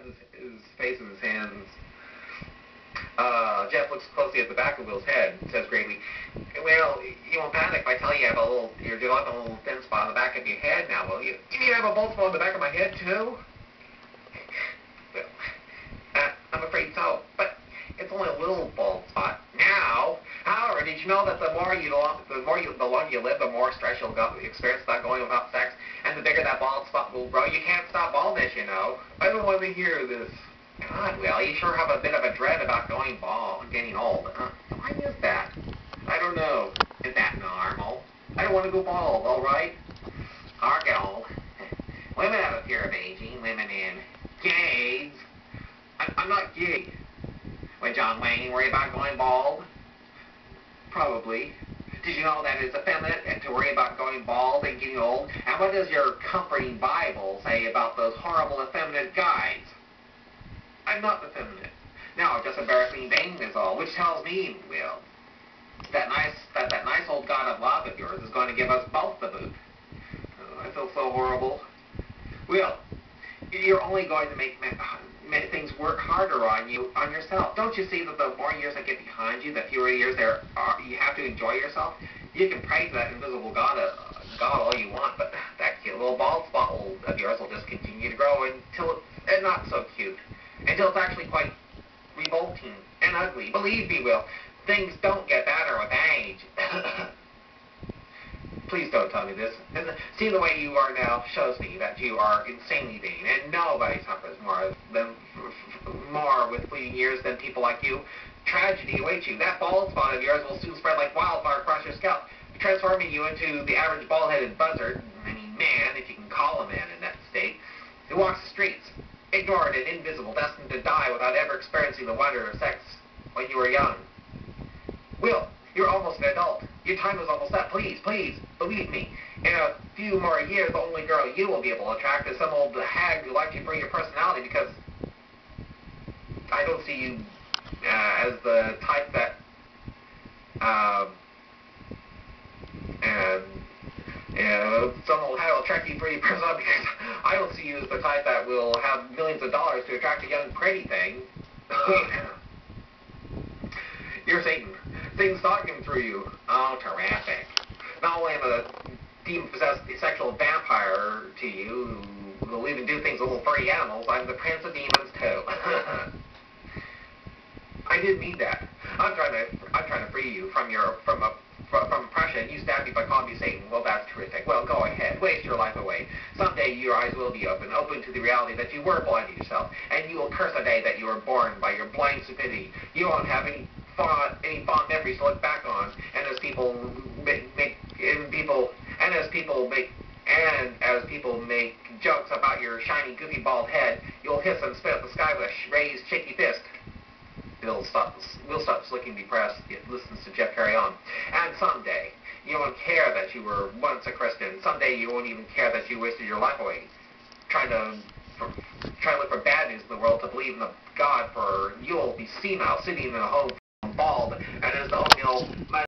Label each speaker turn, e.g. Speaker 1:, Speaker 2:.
Speaker 1: his face in his hands. Jeff looks closely at the back of Will's head and says gravely, "Well, you won't panic if I tell you you're developing a little thin spot on the back of your head now, will you? You mean I have a bald spot on the back of my head, too?" Well, I'm afraid so, but it's only a little bald spot now. However, did you know that the longer you live, the more stress you'll experience without going without sex, and the bigger that bald spot will grow? You can't stop baldness, you know. I don't want to hear this. God, Will, you sure have a bit of a dread about going bald, getting old. Why is that? I don't know. Is that normal? I don't want to go bald, all right? Or get old. Women have a fear of aging. Women and gays. I'm not gay. Would John Wayne worry about going bald? Probably. Did you know that it's effeminate to worry about going bald and getting old? And what does your comforting Bible say about those horrible effeminate guys? I'm not effeminate. No, just embarrassing vain is all, which tells me, Will, that nice old God of love of yours is going to give us both the boot. Oh, I feel so horrible. Will, you're only going to make things work harder on yourself. Don't you see that the more years that get behind you, the fewer years you have to enjoy yourself? You can pray to that invisible God all you want, but that cute little bald spot of yours will just continue to grow until it's not so cute. Until it's actually quite revolting and ugly. Believe me, Will, things don't get better with age. Please don't tell me this. See, the way you are now shows me that you are insanely vain, and nobody suffers more with fleeting years than people like you. Tragedy awaits you. That bald spot of yours will soon spread like wildfire across your scalp, transforming you into the average bald-headed buzzard, I mean man, if you can call a man in that state, who walks the streets, ignored and invisible, destined to die without ever experiencing the wonder of sex when you were young. Will, you're almost an adult. Your time is almost up. Please, believe me. In a few more years, the only girl you will be able to attract is some old hag who likes you for your personality, because I don't see you as the type that some old hag will attract you for your personality, because I don't see you as the type that will have millions of dollars to attract a young pretty thing. You're Satan. Satan's talking through you. Oh, terrific. Not only am I a demon-possessed sexual vampire to you, who will even do things with little furry animals, I'm the prince of demons, too. I didn't mean that. I'm trying to free you from oppression. You stabbed me by calling me Satan. Well, that's terrific. Well, go ahead. Waste your life away. Someday your eyes will be open to the reality that you were blind to yourself, and you will curse the day that you were born by your blind stupidity. You won't have any fond memories to look back on, and as people make jokes about your shiny, goofy, bald head, you'll hiss and spit at the sky with a raised, shaky fist. We'll stop looking depressed. It listens to Jeff carry on. And someday, you won't care that you were once a Christian. Someday, you won't even care that you wasted your life away trying to look for bad news in the world to believe in the God, for you'll be senile, sitting in a home bald, and as the oatmeal